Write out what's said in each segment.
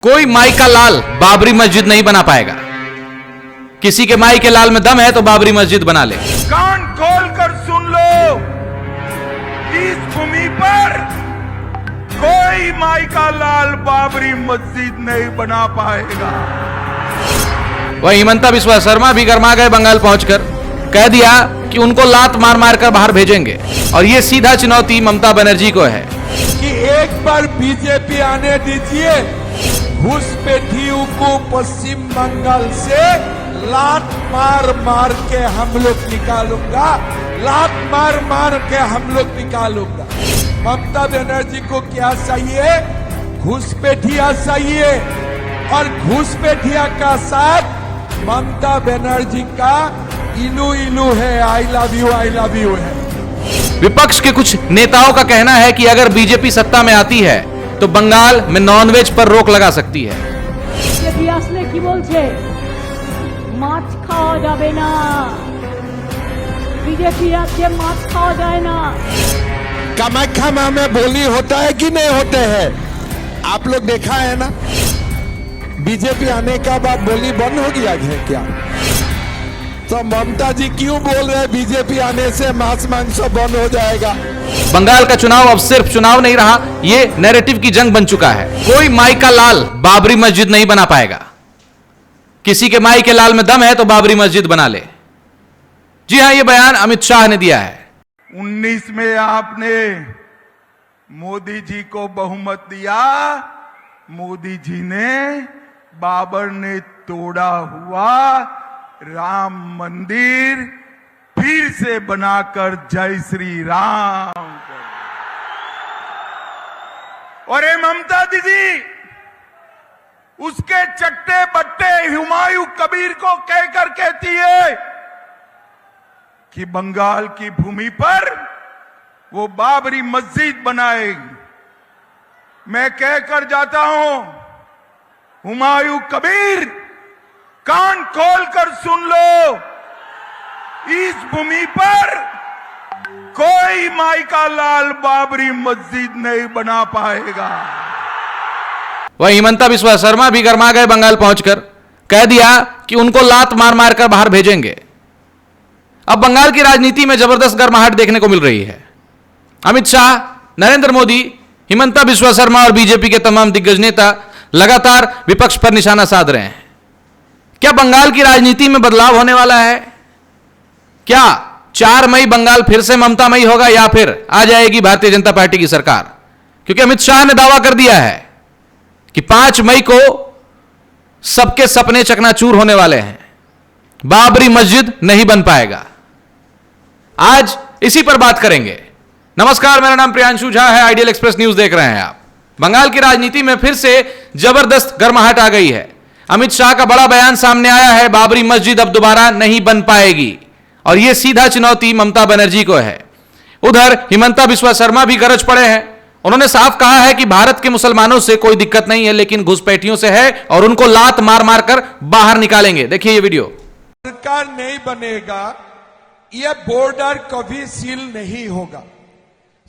कोई माई का लाल बाबरी मस्जिद नहीं बना पाएगा। किसी के माई के लाल में दम है तो बाबरी मस्जिद बना ले। कान खोल कर सुन लो, इस भूमि पर कोई माई का लाल बाबरी मस्जिद नहीं बना पाएगा। वह हिमंता बिस्वा शर्मा भी गर्मा गए बंगाल पहुंचकर, कह दिया कि उनको लात मार मार कर बाहर भेजेंगे। और यह सीधा चुनौती ममता बनर्जी को है कि एक बार बीजेपी आने दीजिए, घुसपैठियों को पश्चिम बंगाल से लात मार मार के हम लोग निकालूंगा, लात मार मार के हम लोग निकालूंगा। ममता बनर्जी को क्या चाहिए? घुसपैठिया चाहिए, और घुसपैठिया का साथ ममता बनर्जी का इलू इलू है, आई लव यू है। विपक्ष के कुछ नेताओं का कहना है कि अगर बीजेपी सत्ता में आती है तो बंगाल में नॉनवेज पर रोक लगा सकती है। बीजेपी আসলে কি বলছে? মাছ খাওয়া যাবে না। बीजेपी আজকে মাছ খাওয়া যায় না। कामाख्या में बोली होता है कि नहीं होते हैं? आप लोग देखा है ना, बीजेपी आने का बाद बोली बंद हो गया है क्या? तो ममता जी क्यों बोल रहे बीजेपी आने से मांस मांस बंद हो जाएगा? बंगाल का चुनाव अब सिर्फ चुनाव नहीं रहा, ये नैरेटिव की जंग बन चुका है। कोई माई का लाल बाबरी मस्जिद नहीं बना पाएगा। किसी के माई के लाल में दम है तो बाबरी मस्जिद बना ले। जी हां, यह बयान अमित शाह ने दिया है। 19 में आपने मोदी जी को बहुमत दिया, मोदी जी ने बाबर ने तोड़ा हुआ राम मंदिर फिर से बनाकर जय श्री राम। और ये ममता दीदी उसके चट्टे बट्टे हुमायूं कबीर को कहकर कहती है कि बंगाल की भूमि पर वो बाबरी मस्जिद बनाएगी। मैं कहकर जाता हूं, हुमायूं कबीर कान खोल कर सुन लो, इस भूमि पर कोई माई का लाल बाबरी मस्जिद नहीं बना पाएगा। वह हिमंता बिस्वा शर्मा भी गर्मा गए बंगाल पहुंचकर, कह दिया कि उनको लात मार मार कर बाहर भेजेंगे। अब बंगाल की राजनीति में जबरदस्त गर्माहट देखने को मिल रही है। अमित शाह, नरेंद्र मोदी, हिमंता बिस्वा शर्मा और बीजेपी के तमाम दिग्गज नेता लगातार विपक्ष पर निशाना साध रहे हैं। क्या बंगाल की राजनीति में बदलाव होने वाला है? क्या 4 मई बंगाल फिर से ममतामयी होगा या फिर आ जाएगी भारतीय जनता पार्टी की सरकार? क्योंकि अमित शाह ने दावा कर दिया है कि 5 मई को सबके सपने चकनाचूर होने वाले हैं, बाबरी मस्जिद नहीं बन पाएगा। आज इसी पर बात करेंगे। नमस्कार, मेरा नाम प्रियांशु झा है, आइडियल एक्सप्रेस न्यूज देख रहे हैं आप। बंगाल की राजनीति में फिर से जबरदस्त गर्माहट आ गई है। अमित शाह का बड़ा बयान सामने आया है, बाबरी मस्जिद अब दोबारा नहीं बन पाएगी। और यह सीधा चुनौती ममता बनर्जी को है। उधर हिमंता बिस्वा शर्मा भी गरज पड़े हैं। उन्होंने साफ कहा है कि भारत के मुसलमानों से कोई दिक्कत नहीं है, लेकिन घुसपैठियों से है और उनको लात मार मार कर बाहर निकालेंगे। देखिए ये वीडियो। सरकार नहीं बनेगा, यह बॉर्डर कभी सील नहीं होगा।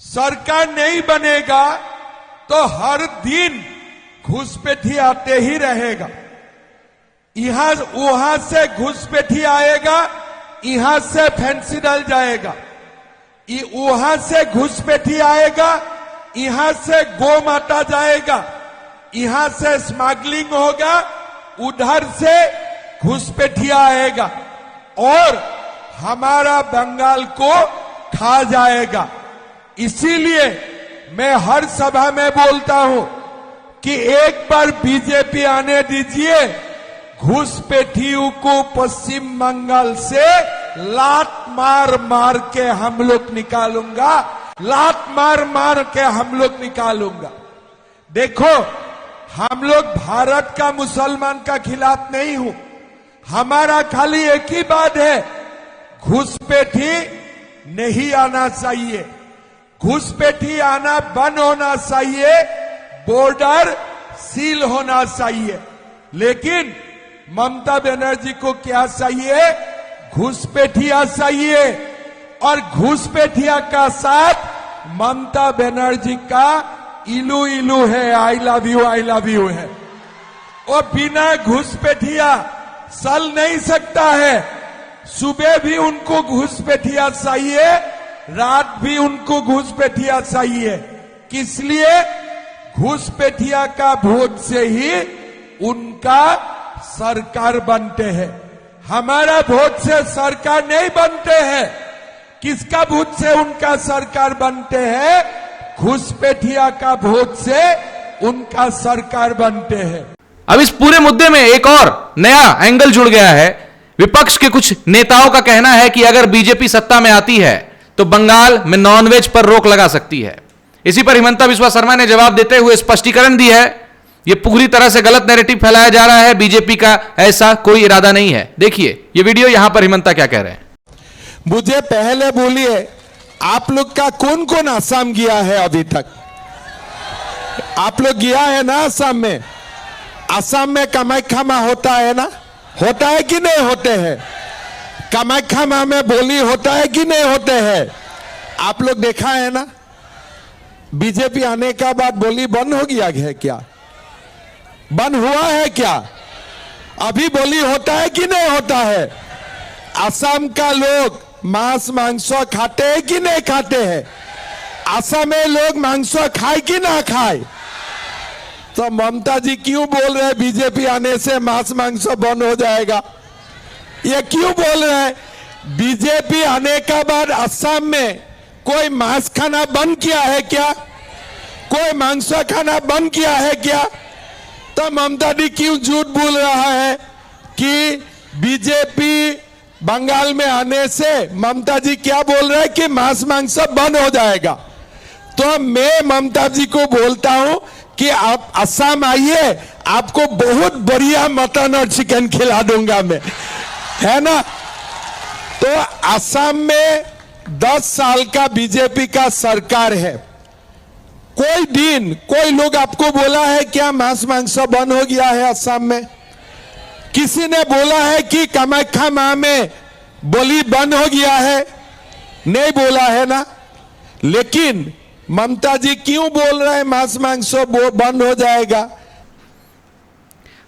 सरकार नहीं बनेगा तो हर दिन घुसपैठी आते ही रहेगा। यहां वहां से घुसपैठी आएगा, यहां से फैंसी डल जाएगा, वहां से घुसपैठी आएगा, यहां से गौ माता जाएगा, यहां से स्मगलिंग होगा, उधर से घुसपैठिया आएगा और हमारा बंगाल को खा जाएगा। इसीलिए मैं हर सभा में बोलता हूं कि एक बार बीजेपी आने दीजिए, घुसपैठियों को पश्चिम बंगाल से लात मार मार के हम लोग निकालूंगा, लात मार मार के हम लोग निकालूंगा। देखो, हम लोग भारत का मुसलमान का खिलाफ नहीं हूं, हमारा खाली एक ही बात है, घुसपैठी नहीं आना चाहिए, घुसपैठी आना बंद होना चाहिए, बॉर्डर सील होना चाहिए। लेकिन ममता बनर्जी को क्या चाहिए? घुसपैठिया चाहिए, और घुसपैठिया का साथ ममता बनर्जी का इलू इलू है, आई लव यू है। वो बिना घुसपैठिया चल नहीं सकता है। सुबह भी उनको घुसपैठिया चाहिए, रात भी उनको घुसपैठिया चाहिए। किस लिए? घुसपैठिया का वोट से ही उनका सरकार बनते हैं। हमारा वोट से सरकार नहीं बनते हैं। किसका वोट से उनका सरकार बनते हैं? घुसपैठिया का वोट से उनका सरकार बनते हैं। अब इस पूरे मुद्दे में एक और नया एंगल जुड़ गया है। विपक्ष के कुछ नेताओं का कहना है कि अगर बीजेपी सत्ता में आती है तो बंगाल में नॉनवेज पर रोक लगा सकती है। इसी पर हिमंता बिस्वा शर्मा ने जवाब देते हुए स्पष्टीकरण दी है, यह पूरी तरह से गलत नैरेटिव फैलाया जा रहा है, बीजेपी का ऐसा कोई इरादा नहीं है। देखिए यह वीडियो, यहां पर हिमंता क्या कह रहे हैं। मुझे पहले बोलिए, आप लोग का कौन कौन असम गया है अभी तक? आप लोग गया है ना असम में? असम में कामाख्या मां होता है ना? होता है कि नहीं होते हैं? कामाख्या मां में बोली होता है कि नहीं होते हैं? आप लोग देखा है ना? बीजेपी आने का बाद बोली बंद हो गया है क्या? बंद हुआ है क्या? अभी बोली होता है कि नहीं होता है? असम का लोग मांस मांस खाते हैं कि नहीं खाते हैं? असम में लोग मांस खाए कि ना खाए? तो ममता जी क्यों बोल रहे हैं बीजेपी आने से मांस मांस बंद हो जाएगा? ये क्यों बोल रहे हैं? बीजेपी आने का बाद असम में कोई मांस खाना बंद किया है क्या? कोई मांस खाना बंद किया है क्या? तो ममता जी क्यों झूठ बोल रहा है कि बीजेपी बंगाल में आने से ममता जी क्या बोल रहे हैं कि मांस मांस बंद हो जाएगा? तो मैं ममता जी को बोलता हूं कि आप असम आइए, आपको बहुत बढ़िया मटन और चिकन खिला दूंगा मैं, है ना? तो असम में 10 साल का बीजेपी का सरकार है। कोई दिन कोई लोग आपको बोला है क्या मांस मांस बंद हो गया है असम में? किसी ने बोला है कि कामाख्या मां में बलि बंद हो गया है? नहीं बोला है ना? लेकिन ममता जी क्यों बोल रहे हैं मांस मांस बंद हो जाएगा?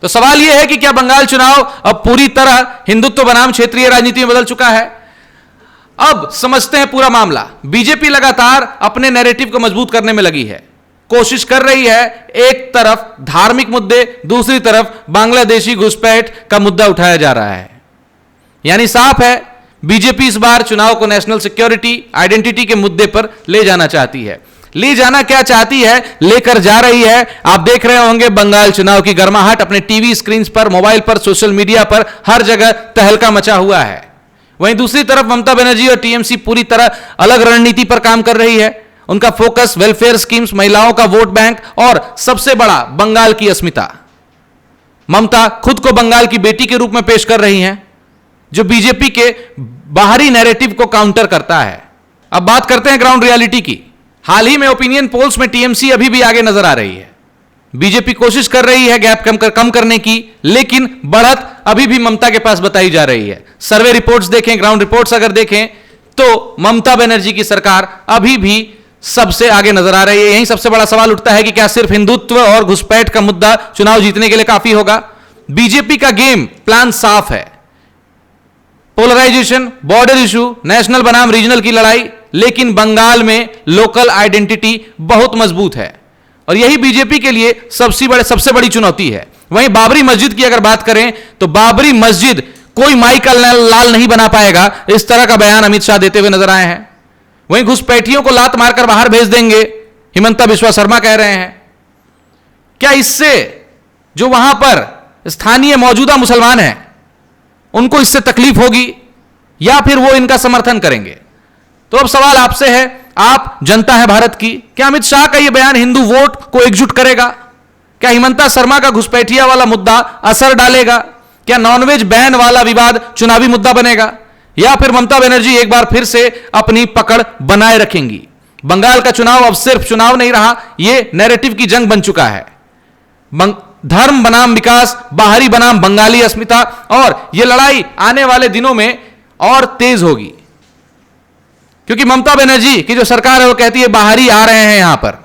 तो सवाल यह है कि क्या बंगाल चुनाव अब पूरी तरह हिंदुत्व बनाम क्षेत्रीय राजनीति में बदल चुका है? अब समझते हैं पूरा मामला। बीजेपी लगातार अपने नैरेटिव को मजबूत करने में लगी है, कोशिश कर रही है। एक तरफ धार्मिक मुद्दे, दूसरी तरफ बांग्लादेशी घुसपैठ का मुद्दा उठाया जा रहा है। यानी साफ है, बीजेपी इस बार चुनाव को नेशनल सिक्योरिटी, आइडेंटिटी के मुद्दे पर ले जाना चाहती है। ले जाना क्या चाहती है, लेकर जा रही है। आप देख रहे होंगे बंगाल चुनाव की गर्माहट अपने टीवी स्क्रीन पर, मोबाइल पर, सोशल मीडिया पर, हर जगह तहलका मचा हुआ है। वहीं दूसरी तरफ ममता बनर्जी और टीएमसी पूरी तरह अलग रणनीति पर काम कर रही है। उनका फोकस वेलफेयर स्कीम्स, महिलाओं का वोट बैंक और सबसे बड़ा बंगाल की अस्मिता। ममता खुद को बंगाल की बेटी के रूप में पेश कर रही हैं, जो बीजेपी के बाहरी नैरेटिव को काउंटर करता है। अब बात करते हैं ग्राउंड रियलिटी की। हाल ही में ओपिनियन पोल्स में टीएमसी अभी भी आगे नजर आ रही है। बीजेपी कोशिश कर रही है गैप कम करने की, लेकिन बढ़त अभी भी ममता के पास बताई जा रही है। सर्वे रिपोर्ट्स देखें, ग्राउंड रिपोर्ट्स अगर देखें तो ममता बनर्जी की सरकार अभी भी सबसे आगे नजर आ रही है। यही सबसे बड़ा सवाल उठता है कि क्या सिर्फ हिंदुत्व और घुसपैठ का मुद्दा चुनाव जीतने के लिए काफी होगा? बीजेपी का गेम प्लान साफ है। पोलराइजेशन, बॉर्डर इशू, नेशनल बनाम रीजनल की लड़ाई, लेकिन बंगाल में लोकल आइडेंटिटी बहुत मजबूत है और यही बीजेपी के लिए सबसे बड़ी चुनौती है। वहीं बाबरी मस्जिद की अगर बात करें तो बाबरी मस्जिद कोई माई का लाल नहीं बना पाएगा, इस तरह का बयान अमित शाह देते हुए नजर आए हैं। वहीं घुसपैठियों को लात मारकर बाहर भेज देंगे, हिमंता बिस्वा शर्मा कह रहे हैं। क्या इससे जो वहां पर स्थानीय मौजूदा मुसलमान हैं उनको इससे तकलीफ होगी या फिर वो इनका समर्थन करेंगे? तो अब सवाल आपसे है, आप जनता है भारत की, क्या अमित शाह का यह बयान हिंदू वोट को एकजुट करेगा? क्या हिमंता शर्मा का घुसपैठिया वाला मुद्दा असर डालेगा? क्या नॉनवेज बैन वाला विवाद चुनावी मुद्दा बनेगा या फिर ममता बनर्जी एक बार फिर से अपनी पकड़ बनाए रखेंगी? बंगाल का चुनाव अब सिर्फ चुनाव नहीं रहा, यह नैरेटिव की जंग बन चुका है। धर्म बनाम विकास, बाहरी बनाम बंगाली अस्मिता, और यह लड़ाई आने वाले दिनों में और तेज होगी, क्योंकि ममता बनर्जी की जो सरकार है वो कहती है बाहरी आ रहे हैं यहां पर।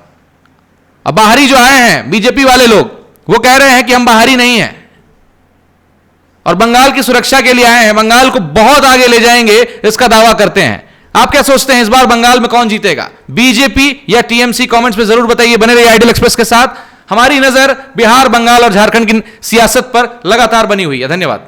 अब बाहरी जो आए हैं बीजेपी वाले लोग, वो कह रहे हैं कि हम बाहरी नहीं हैं और बंगाल की सुरक्षा के लिए आए हैं, बंगाल को बहुत आगे ले जाएंगे, इसका दावा करते हैं। आप क्या सोचते हैं इस बार बंगाल में कौन जीतेगा, बीजेपी या टीएमसी? कमेंट्स में जरूर बताइए। बने रहिए आइडियल एक्सप्रेस के साथ। हमारी नजर बिहार, बंगाल और झारखंड की सियासत पर लगातार बनी हुई है। धन्यवाद।